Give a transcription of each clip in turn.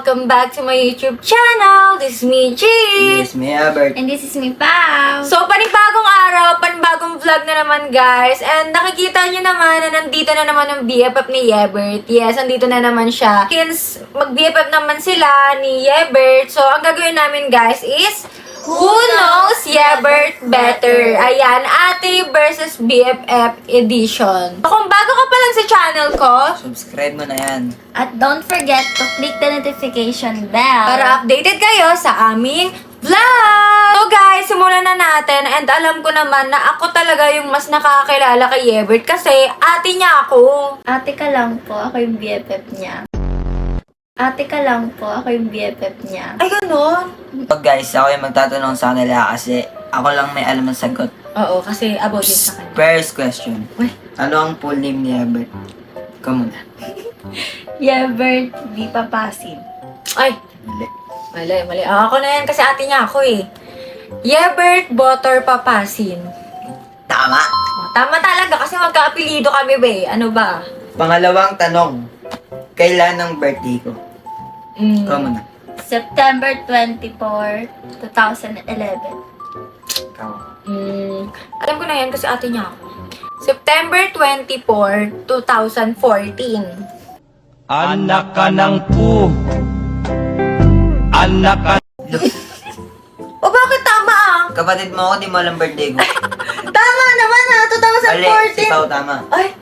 welcome back to my YouTube channel. This is me, G. Yes, me, Albert. And this is me, Pao. So, panibagong araw, panibagong vlog na naman, guys. And nakikita nyo naman na nandito na naman ang BFF ni Yebert. Yes, nandito na naman siya. Since mag-BFF naman sila ni Yebert, so ang gagawin namin, guys, is Who knows Yebert better? Ayan, Ate versus BFF edition. So, kung bago ka pa lang sa channel ko, Subscribe mo na yan. At don't forget to click the notification bell. para updated kayo sa aming vlog! So guys, simulan na natin. And alam ko naman na ako talaga yung mas nakakakilala kay Yebert kasi ate niya ako. Ate ka lang po, ako yung BFF niya. Ate ka lang po, ako yung BFF niya. Ay, ganun? So guys, ako yung magtatanong sa kanila kasi ako lang may alam ng sagot. Oo, kasi about din sa kanya. First question. Uy. Ano ang full name ni Albert? Ikaw muna. Yebert B. Papasin. Ay, Mali. mali. Ako na yan kasi ate niya ako eh. Yebert Botor Papasin. Tama! Oh, tama talaga kasi magka-apelido kami ba eh. Ano ba? Pangalawang tanong. Kailan ang birthday ko? Ikaw muna. September 24, 2011. Ikaw. Alam ko na yan kasi ate niya ako. September 24, 2014. Anak ka ng pu. Anak ka. O bakit tama ah? Kapatid mo ako, di mo alam birthday ko. Tama naman ah, Mali, si 2014. Pao tama. Ay,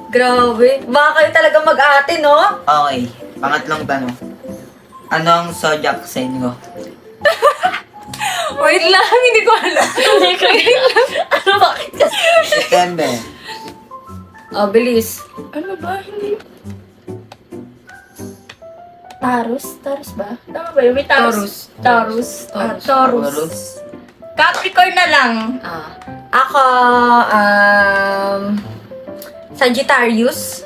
grabe. Baka kayo talaga mag-ate, no? Okay, pangatlong tanong. Ano ang zodiac sign ko? Wait lang, hindi ko alam. Ano bakit kasi? September. Oh, bilis. Ano ba? Hindi. Taurus? Taurus ba? Tama ba yun? May Taurus. Taurus. Taurus. Taurus. Taurus. Capricorn na lang. Ako, Sagittarius.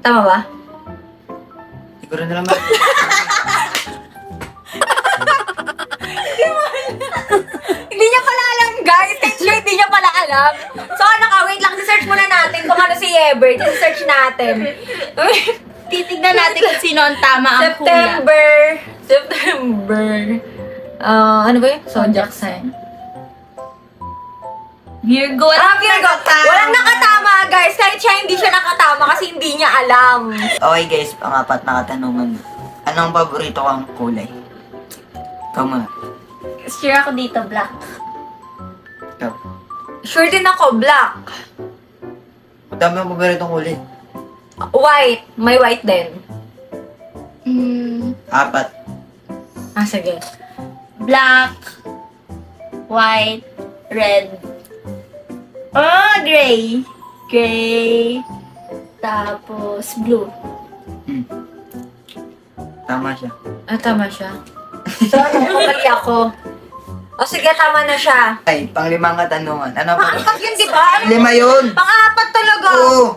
Tama ba? Siguro na naman. Hindi niya pala alam, guys. Kahit sure, hindi niya pala alam. So, ano ka? Wait lang. I-search muna natin kung ano si Yebert. I-search natin. Titignan natin kung sino ang tama ang kuya. September. Ano ba yun? Zodiac sign. Virgo. Virgo. Walang nakatama, guys. Kahit siya hindi siya nakatama kasi hindi niya alam. Okay guys, pangapat na katanungan. Anong paborito kang kulay? Ikaw muna. Sure ako dito, black. Ikaw. Sure din ako, black. Ang dami ang paboritong kulay. White. May white din. Apat. Sige. Black, white, red. Gray. Gray. Tapos blue. Tama siya. Tama siya. So, mali ako. O sige, tama na siya. Ay, panglimang katanungan. Ano pa? Pang-apat yun, di ba? Lima yun! Pang-apat talaga. Oo!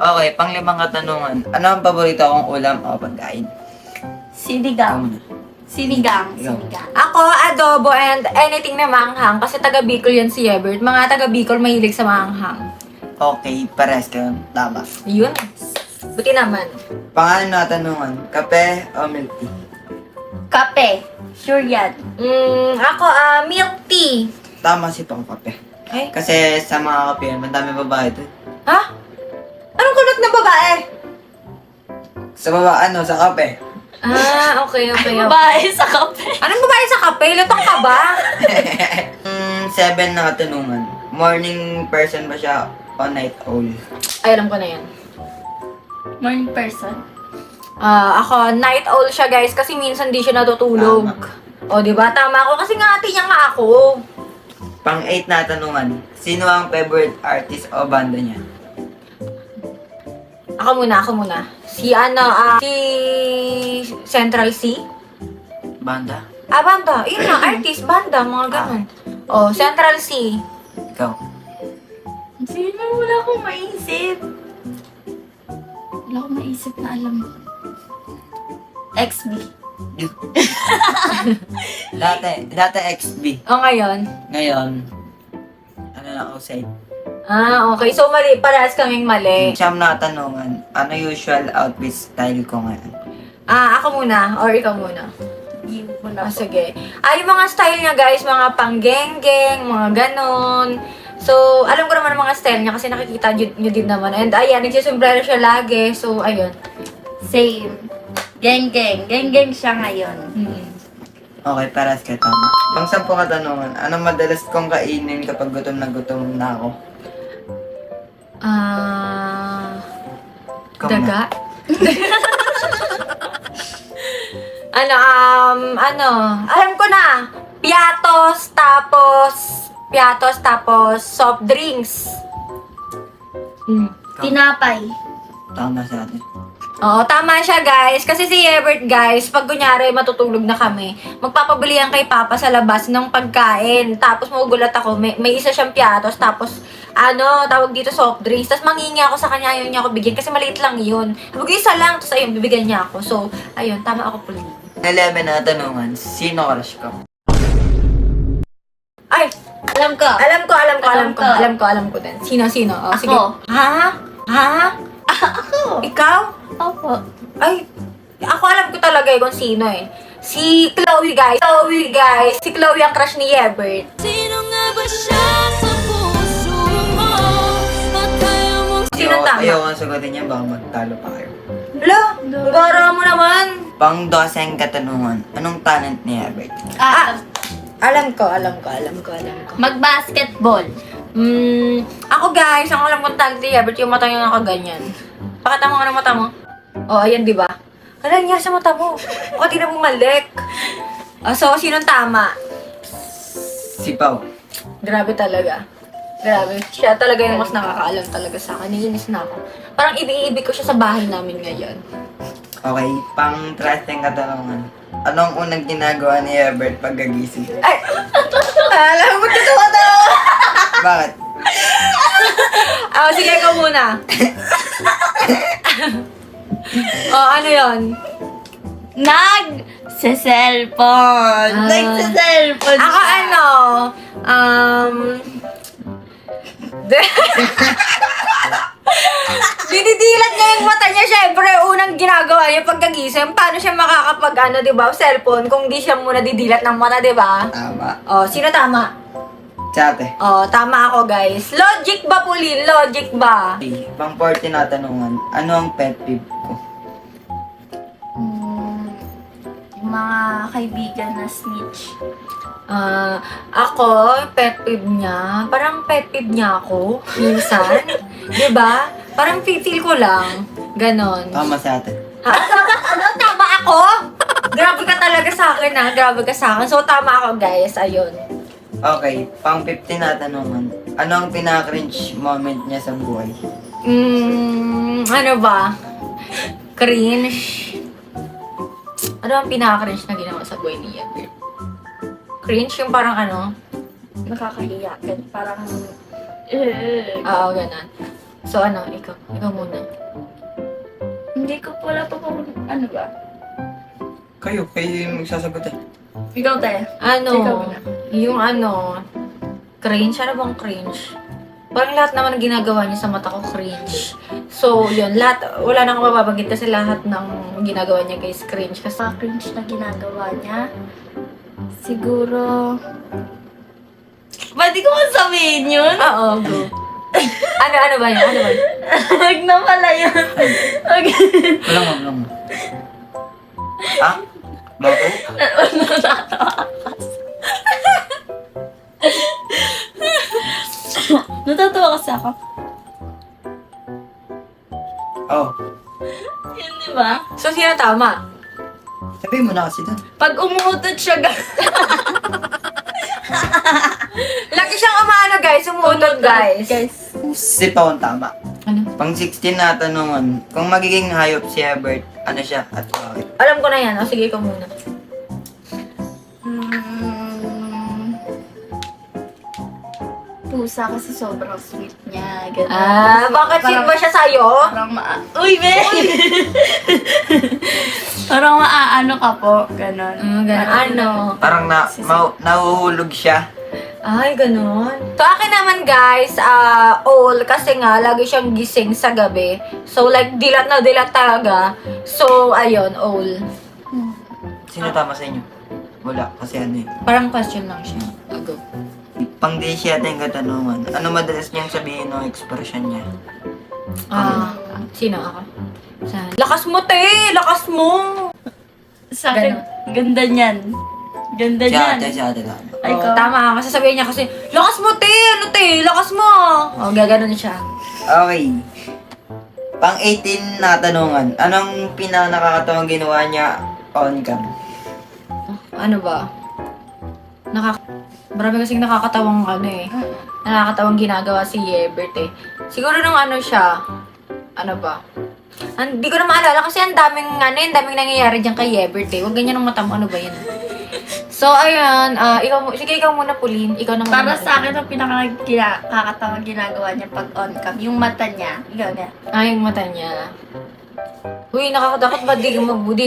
Okay, panglimang katanungan. Ano ang paborito kong ulam o pagkain? Ikaw Sinigang. muna. Sinigang. Ikaw. Sinigang. Ako, adobo and anything na maanghang. Kasi taga Bicol yan si Yebert. Mga taga Bicol mahilig sa maanghang. Okay, pares kayo. Tama. Yun. Buti naman. Pangalan na katanungan. Kape o milk tea? Kape. Sure yan. Ako, milk tea. Tama si pang kape. Ay? Kasi sa mga kape, madami babae doon. Ha? Anong kulot na babae? Sa baba, sa kape. Okay. Babae sa kape. Anong babae sa kape? Lutong ka ba? 7 na katanungan. Morning person ba siya o night owl? Ay, alam ko na yan. Morning person. Ako, night owl siya, guys, kasi minsan di siya natutulog. O, di ba? Tama ako. Kasi nga ate niya nga ako. Pang 8 na tanungan. Sino ang favorite artist o banda niya? Ako muna. Si Central C? Banda? Banda. Yun na, artist, banda, mga ganun. O, Central C. Ikaw. Sino? Wala akong maisip. Wala akong maisip na alam. XB. Dati XB. O, ngayon? Ngayon, ano na outside? Okay. So, mali. Parehas kaming mali. Siyam na tanungan. Ano usual outfit style ko ngayon? Ako muna, or ikaw muna? Give mo na po. Sige. Yung mga style niya guys, mga panggeng-geng, mga ganon. So, alam ko naman ang mga style niya kasi nakikita nyo din naman. And ayan, nagsisombrero siya lagi. So, ayun. Same. Geng-geng. Geng-geng siya ngayon. Okay, paras ka tama. Pang-10 katanungan, anong madalas kong kainin kapag gutom na ako? Ikaw na. Daga? Alam ko na. Piatos, tapos soft drinks. Tinapay. Tama sa atin. Oo, tama siya guys. Kasi si Ebert guys, pag kunyari matutulog na kami, magpapabili yan kay Papa sa labas ng pagkain. Tapos magugulat ako, may isa siyang piatos, tapos tawag dito soft drinks. Tapos mangingi ako sa kanya, ayaw niya ako bigyan kasi maliit lang yun. Sabi ko, isa lang, tapos ayun, bibigyan niya ako. So, ayun, tama ako po. 11 na tanungan, sino crush ko? Ay, Alam ko. alam ko din. Sino? Oh, Ako. sige. Ha? Ako. Ikaw? Opo. Ay, ako alam ko talaga kung sino eh. Si Chloe guys. Si Chloe ang crush ni Ebert. Sino nga ba siya sa puso mo? Sino tama? Ayaw ang sagutin niya, baka magtalo pa kayo. Hala, gara mo naman. Pang-12 katanungan, anong talent ni Herbert? Alam ko. Mag-basketball. Ako guys, ang alam kong talent ni Ebert, yung mata niya nakaganyan. Pakita mo nga ng mata mo. Oh, ayan, di ba? Hala niya sa mata mo. O, di na bumalik. So, sinong tama? Si Pao. Grabe talaga. Grabe. Siya talaga yung mas nakakaalam talaga sa akin. Nilinis na ako. Parang ibig ko siya sa bahay namin ngayon. Okay, pang-13 katanungan, anong unang ginagawa ni Herbert pag gagising? Ay! Alam mo, totoo to! Bakit? Sige, ikaw muna. Ano yon? Nag-cellphone. Ah. Nag-cellphone Ako siya. Dinidilat niya yung mata niya, syempre, unang ginagawa niya pagkagising. Paano siya makakapag, cellphone, kung di siya muna didilat ng mata, di ba? Tama. Sino tama? Tsate. Tama ako, guys. Logic ba, Pauline? Logic ba? Okay, pang-14 na tanungan, ano ang pet peeve ko? Yung mga kaibigan na snitch. Ako, pet peeve niya, parang pet peeve niya ako, minsan. Diba? Parang feel ko lang. Ganon. Tama sa atin. Tama ako? Grabe ka talaga sa akin, ha? Grabe ka sa akin. So, tama ako, guys. Ayun. Okay, pang-15 na tanungan, ano ang pinaka-cringe moment niya sa buhay? Ano ba? Cringe. Ano ang pinaka-cringe na ginawa sa buhay ni Ebert? Cringe yung parang Nakakahiya. Parang... Oo, ganun. So, ikaw muna. Hindi ko pala pa kung ano ba. Kayo yung magsasagot eh. Ikaw, te. Ikaw muna. Yung cringe, ano bang cringe? Parang lahat naman ng ginagawa niya sa mata ko cringe. So, yun, wala na akong mababanggit kasi lahat ng ginagawa niya guys cringe. Kasi, Sa cringe na ginagawa niya, siguro... Pwede ko sabihin yun? oo, go. Ano ba yun? Huwag na pala yun. Walang mo. Ah? Bakit? Natatawa kasi ako. Oh, Yun, di ba? So, sino tama? sabihin mo na kasi doon. Pag umutot siya, Lagi siyang guys. Umutot, guys. Si Pao ang tama. Ano? Pang-16 na tanungan, kung magiging hayop si Herbert, ano siya at bakit? Alam ko na yan. Sige, ikaw muna. Pusa kasi sobrang sweet niya. Ganun. Bakit sino ba siya sa'yo? Parang Uy, be! Parang maaano ka po. Ganon. Ganun. Parang nahuhulog siya. Ay, ganun. So, akin naman guys, all, kasi nga, lagi siyang gising sa gabi. So, like, dilat na dilat talaga. So, ayun, all. Sino tama sa inyo? Wala, kasi ano eh. Parang question lang siya. Go. Pang di siya yung katanungan. Ano madalas niyang sabihin o expression niya? Sino ako? Lakas mo, te! Lakas mo! Sa akin, ganda niyan. Ganda niyan. Si ate tama. Ay, Oh, tama. Kasi sabihin niya kasi, lakas mo, te! Ano, te? Lakas mo! Oh, gaganon siya. Okay. Pang 18 na tanungan. Anong pinaka-nakakatawang ginawa niya on cam? Ano ba? Marami kasing nakakatawang ano eh. Nakakatawang ginagawa si Yebert eh. Siguro nung ano siya, ano ba? Hindi ko na maalala kasi ang daming daming nangyayari diyan kay Yebert eh. Huwag ganyan ang mata mo, ano ba yan? So, ayun, sige, ikaw muna, Pauline. Ikaw naman. Para sa akin, ang pinakakatawang ginagawa niya pag on cam, yung mata niya. Ikaw na. Ay, yung mata niya. Uy, nakakatakot ba di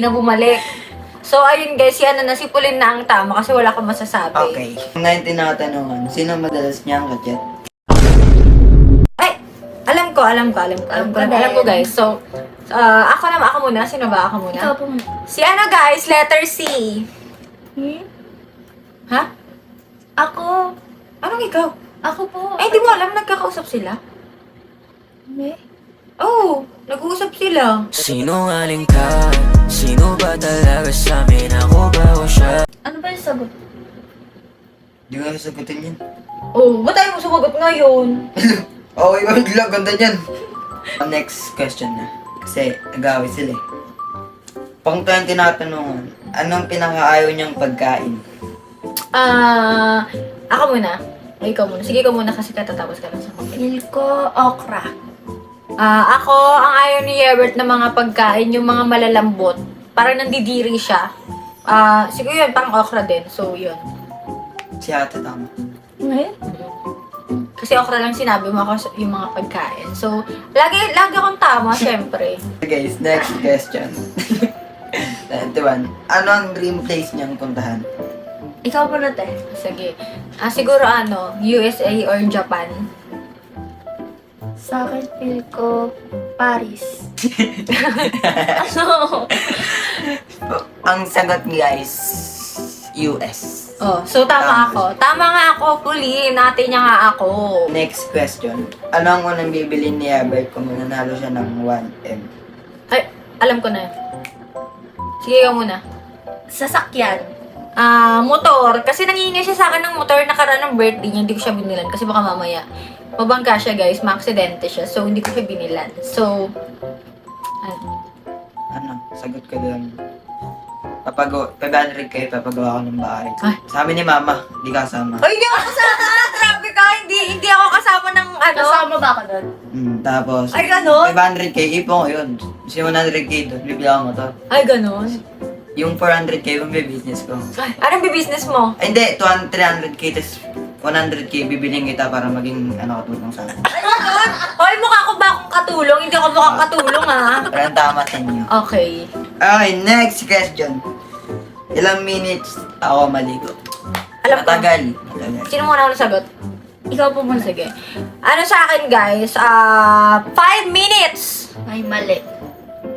na bumalik? So, ayun guys, si Pauline na ang tama kasi wala akong masasabi. Okay. 19 na tanungan. Sino madalas niyang kachat? Ay, alam ko guys. So, ako muna. Sino ba? Ako muna. Ikaw po muna. Si guys, letter C. Ha? Ako. Anong ikaw? Ako po. Ay, di mo alam, nagkakausap sila? Hindi. Oo, nag-uusap sila. Sinungaling ka? Sino ba talaga sa amin? Ako ba o siya? Ano ba yung sagot? Di ko sagutin yan. Oh, ba't tayo mo sumagot ngayon? Okay, wala. Ganda niyan. Next question na. Kasi nag-away sila eh. Pang 20 na tanungan. Anong pinakaayaw niyang pagkain? Ako muna. Ay, ikaw muna. Sige, ikaw muna kasi katatapos ka lang sa mga. Feel ko okra. Ako, ang ayaw ni Yebert na mga pagkain, yung mga malalambot. Parang nandidiri siya. Siguro yun, parang okra din. So, yun. Si ate tama. Ngayon? Kasi okra lang sinabi mo ako yung mga pagkain. So, lagi akong tama, syempre. Guys, next question. 21. Ano ang dream place niyang puntahan? Ikaw po na, te. Sige. Siguro USA or Japan. Sa akin, feel ko Paris. Ano? Ang sagot guys, US. Oh, so tama ako. Tama nga ako, Pauline. Ate niya nga ako. Next question. Ano ang unang bibili ni Albert kung mananalo siya ng 1M? Ay, alam ko na. Sige, ikaw muna. Sasakyan. Motor. Kasi nangihingi siya sa akin ng motor nakaraan ng birthday niya. Hindi ko siya binilan kasi baka mamaya mabangga siya, guys. Maaksidente siya. So, hindi ko siya binilan. So, Ano? Sagot ko doon. 500 kayo, papagawa ko ng bahay. Ay. Sabi ni Mama, di kasama. ay, hindi ako kasama! Grabe ka! Hindi ako kasama ng Kasama ba ako doon? Tapos, Ay, ganon? 500k, ipon ko yun. Kasi 100k doon, bibili ako motor. Ay, ganun. Yung 400k, yung business ko. Ay, anong business mo? Ay, hindi, 300k, tas 100k, bibiling kita para maging, katulong sa akin. Hoy, mukha ko ba akong katulong? Hindi ako mukhang katulong, ha? Walang tama sa inyo. Okay. Okay, next question. Ilang minutes ako maligo? Alam ko. Matagal. Sino muna ako sagot? Ikaw po muna. Sige. Ano sa akin, guys? 5 minutes! Ay, mali.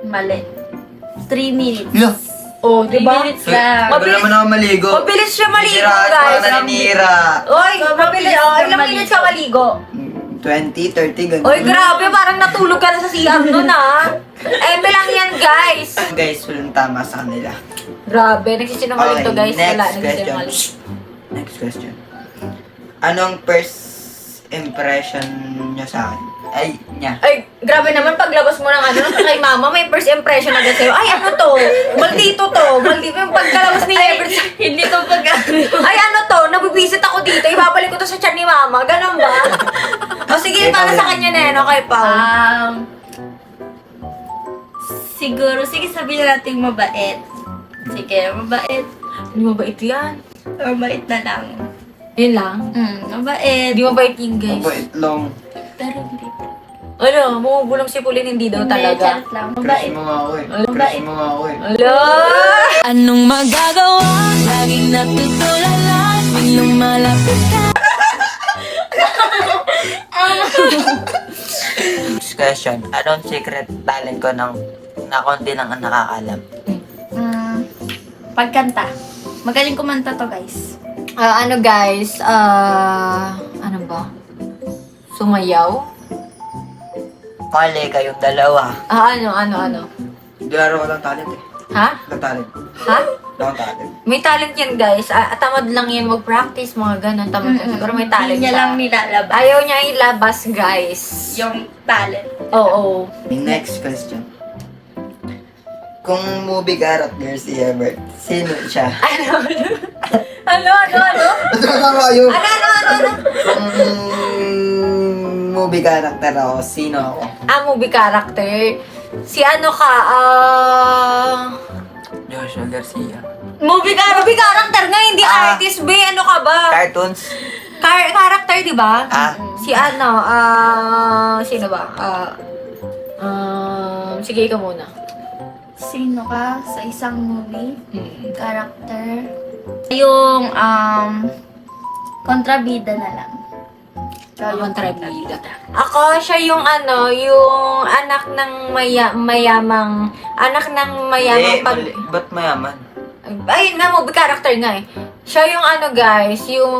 Mali. 3 minutes. Lo, Oh, 3 minutes lang. Tagal naman ako maligo. Mabilis siya maligo, Siraan guys. pa, naninira. Oy, So, mabilis. mabilis Oh, ka ilang minutes ka maligo? 20, 30, ganun. Oy, grabe. Parang natulog ka na sa CR nun, ha? Lang yan, guys. Guys, walang tama sa kanila. Grabe. Nagsisinungaling to, guys. Wala, next question. nagsisinungaling. Next question. Anong first impression niya sa akin? Ay, niya. Ay, grabe naman paglabas mo ng kay mama, may first impression agad sa'yo. Ay, ano to? Maldito to. Maldito yung pagkalabas ni Everett. Hindi to pag Ay, ano to? Nabibisit ako dito. Ibabalik ko to sa tiyan ni mama. Ganun ba? O sige, para sa kanya na yan. Okay, Pao. Siguro, sige sabihin natin mabait. Sige, mabait. Hindi mabait yan. Mabait na lang. Yun lang. Mabait. Hindi mabait yun, guys. Mabait lang. Pero hindi. Ano, bumubulong si Pauline, hindi daw talaga. Charot lang. Crush Mabait. mo nga ako eh. Mabait. Crush mo nga ako eh. Ala! Anong magagawa? Laging natutulala. Tuwing lumalapit ka Next question. Anong secret talent ko na konti lang ang nakakalam? Pagkanta. Magaling kumanta to, guys. Ano guys, ano ba? Sumayaw? Mali kayong dalawa. Ano? Laro ko lang talent eh. Ha? Lang talent. Ha? Lang talent. May talent yan guys. Tamad lang yan mag-practice, mga ganun. Tamad lang. Pero may talent Hindi niya siya. lang nilalabas. Ayaw niya ilabas guys. Yung talent. Oo. Next question. Kung movie character si Ebert, sino siya? Ano? Ano kayo? Ano? Kung movie character ako, sino ako? Movie character. Si ano ka, Joshua Garcia. movie character nga, hindi artist, be. Ano ka ba? Cartoons? Character, di ba? Ah. Si ano, sino ba? Sige, ikaw muna. Sino ka sa isang movie? Character? Yung, kontrabida na lang. Ikaw yung Kontrabida. Ako, siya yung ano, yung anak ng mayamang Eh, pag... ba't mayaman? Ay, movie character nga eh. Siya yung ano guys, yung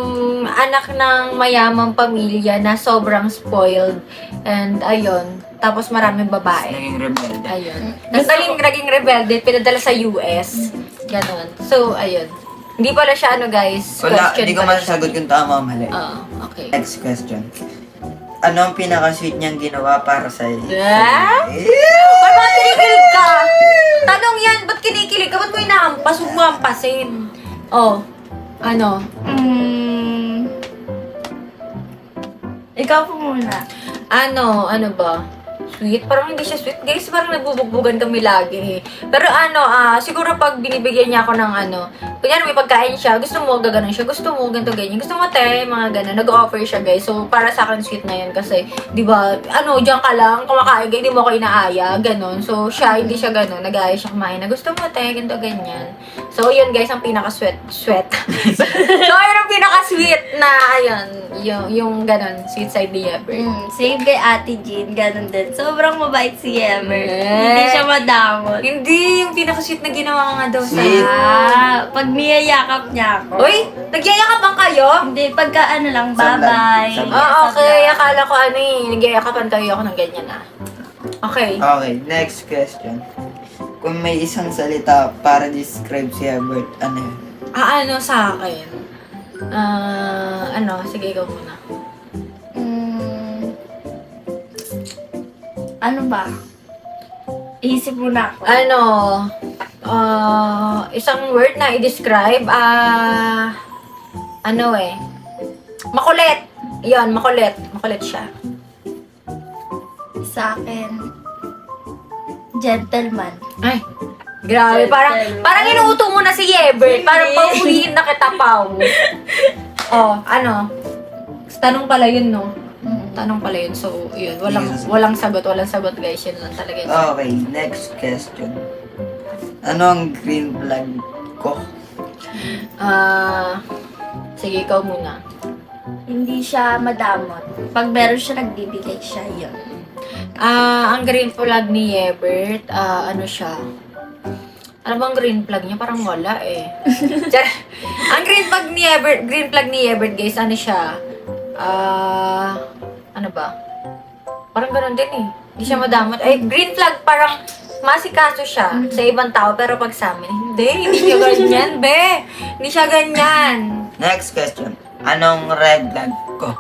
anak ng mayamang pamilya na sobrang spoiled. And ayun, tapos maraming babae. Naging rebelde. Ayun. Tapos naging rebelde, pinadala sa US. Ganon. So, ayun. Hindi pala siya ano guys, Wala, question hindi ko pala siya. masasagot kung tama o mali. Okay. Next question. Ano ang pinaka-sweet niyang ginawa para sa iyo? Ah? Ba't ba kinikilig ka? Tanong yan, ba't kinikilig ka? Ba't mo inahampas? Huwag mo hampasin. Oh, ano? Ikaw po muna. Ano ba? Sweet? Parang hindi siya sweet. Guys, parang nagbubugbugan kami lagi. Pero siguro pag binibigyan niya ako ng kunyari may pagkain siya, gusto mo gaganon siya, gusto mo ganito ganyan, gusto mo mga ganon, nag-offer siya guys. So, para sa akin sweet na yan kasi, di ba, diyan ka lang, kumakain, hindi mo ako inaaya, ganon. So, siya, hindi siya ganon, nag-aaya siya kumain na, gusto mo ganito ganyan. So, yun guys, ang pinaka-sweet. So, yun ang pinaka-sweet na, ayun, yung ganon, sweet side ni Ever. Same kay Ate Jean, ganun din. Sobrang mabait si Emer. Eh. Hindi siya madamot. Hindi, yung pinaka-sweet na ginawa nga daw sa... Sweet. Pag niyayakap niya ako. Uy, nagyayakapan kayo? Hindi, pagka lang, Sablan. bye-bye. Sablan. Okay. Akala ko nagyayakapan kayo ako ng ganyan Okay. Okay, next question. Kung may isang salita para describe si Ebert, ano yun? Ano sa akin? Sige, ikaw muna. Ano ba? Isip muna ako. Isang word na i-describe, makulit. Yan, makulit. Makulit siya. Sa akin, gentleman. Ay, grabe. Parang inuuto mo na si Yebert. Parang paulihin na kita, Pao. Tanong pala yun, no? Tanong pala yun. So, yun. Walang sagot guys. Yun lang talaga yun. Okay, next question. Ano ang green flag ko? Sige, ikaw muna. Hindi siya madamot. Pag meron siya, nagbibigay siya yun. Ang green flag ni Yebert, ano siya? Ano bang green flag niya? Parang wala eh. Ang green flag ni Yebert guys, ano siya? Ano ba? Parang ganun din eh. Hindi siya madamot. Green flag parang masikaso siya sa ibang tao, pero pag sa amin, hindi siya ganyan, be. Hindi siya ganyan. Next question. Anong red flag ko?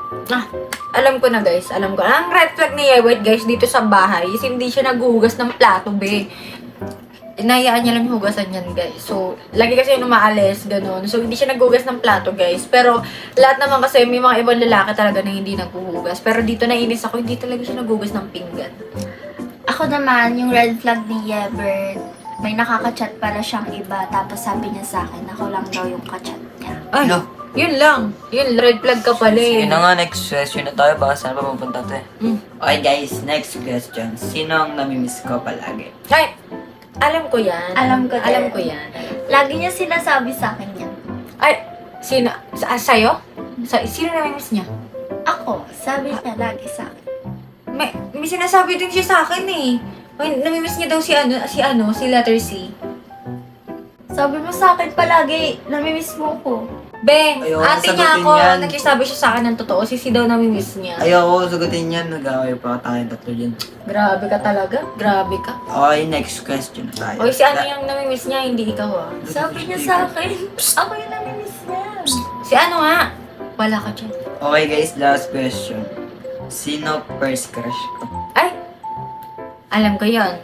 Alam ko na guys, Ang red flag ni Yebert guys dito sa bahay is hindi siya naghuhugas ng plato, be. Inayaan niya lang yung hugasan yan, guys. So, lagi kasi yung umaalis, ganun. So, hindi siya naghugas ng plato, guys. Pero, lahat naman kasi may mga ibang lalaki talaga na hindi naghuhugas. Pero dito nainis ako, hindi talaga siya naghugas ng pinggan. Ako naman, yung red flag ni Yebert, may nakaka-chat para siyang iba. Tapos sabi niya sa akin, ako lang daw yung ka-chat niya. Ay, Ano? yun lang. Yun, red flag ka pala eh. Sige na nga, next question na tayo. Baka saan pa mapunta to eh. Okay guys, next question. Sino ang namimiss ko palagi? Ay, alam ko yan. Alam ko din. Alam ko yan. Lagi niya sinasabi sa akin yan. Ay, sino? Sa'yo? Sino namimiss niya? Ako, sabi niya lagi sa akin. May sinasabi din siya sa akin eh. Uy, namimiss niya daw si letter C. Sabi mo sa akin palagi, namimiss mo ko. Be, Ayoko ate niya sagutin ako, yan. nagsasabi siya sa akin ng totoo, si daw namimiss niya. Ayoko sagutin yan. Nag-away pa tayong tatlo dyan. Grabe ka talaga, grabe ka. Okay, next question tayo. Oy, si ano yung namimiss niya, hindi ikaw ah. Sabi niya sa akin, ako yung namimiss niya. Si ano nga? Wala ka dyan. Okay guys, last question. Sino first crush ko? Ay! Alam ko yon.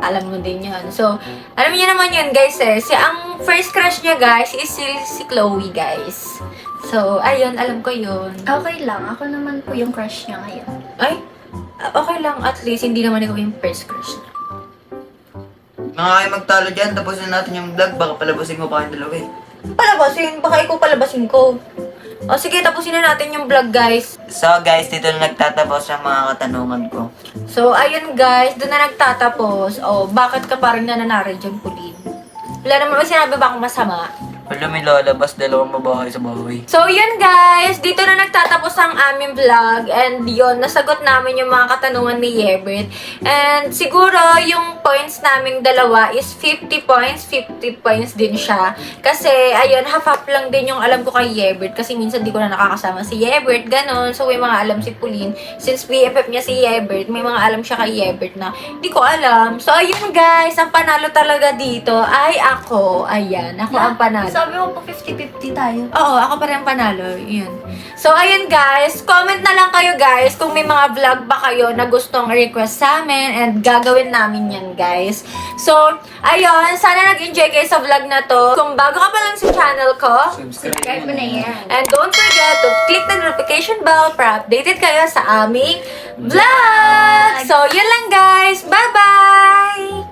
Alam mo din yon. So, alam niyo naman yun, guys eh. Ang first crush niya, guys, is si Chloe, guys. So, ayun, alam ko yun. Okay lang, ako naman po yung crush niya ngayon. Ay, okay lang. At least, hindi naman ikaw yung first crush niya. Mga kayo magtalo dyan, tapusin natin yung vlog. Baka palabasin mo pa kayong dalawa eh. Palabasin? Baka ikaw palabasin ko. O sige, tapusin na natin yung vlog, guys. So guys, dito na nagtatapos ang mga katanungan ko. So, ayun guys, doon na nagtatapos. O, bakit ka parang nananari dyan, Pauline? Wala naman, sinabi ba akong masama? Wala may lalabas, dalawang babae sa bahay. So, yun guys, dito na nagtatapos ang aming vlog. And yun, nasagot namin yung mga katanungan ni Yebert. And siguro, yung points naming dalawa is 50 points. 50 points din siya. Kasi, ayun, half-half lang din yung alam ko kay Yebert. Kasi minsan di ko na nakakasama si Yebert, ganon. So, may mga alam si Pauline. Since BFF niya si Yebert, may mga alam siya kay Yebert na di ko alam. So, ayun guys, ang panalo talaga dito ay ako. Ayan, ako ang panalo. Sabi mo po 50-50 tayo. Oo, ako pa rin ang panalo. Yun. So, ayun guys. Comment na lang kayo guys kung may mga vlog ba kayo na gustong request sa amin and gagawin namin yan guys. So, ayun. Sana nag-enjoy kayo sa vlog na to. Kung bago ka pa lang sa channel ko, Subscribe mo na yan. and don't forget to click the notification bell para updated kayo sa aming vlog! So, yun lang guys. Bye-bye!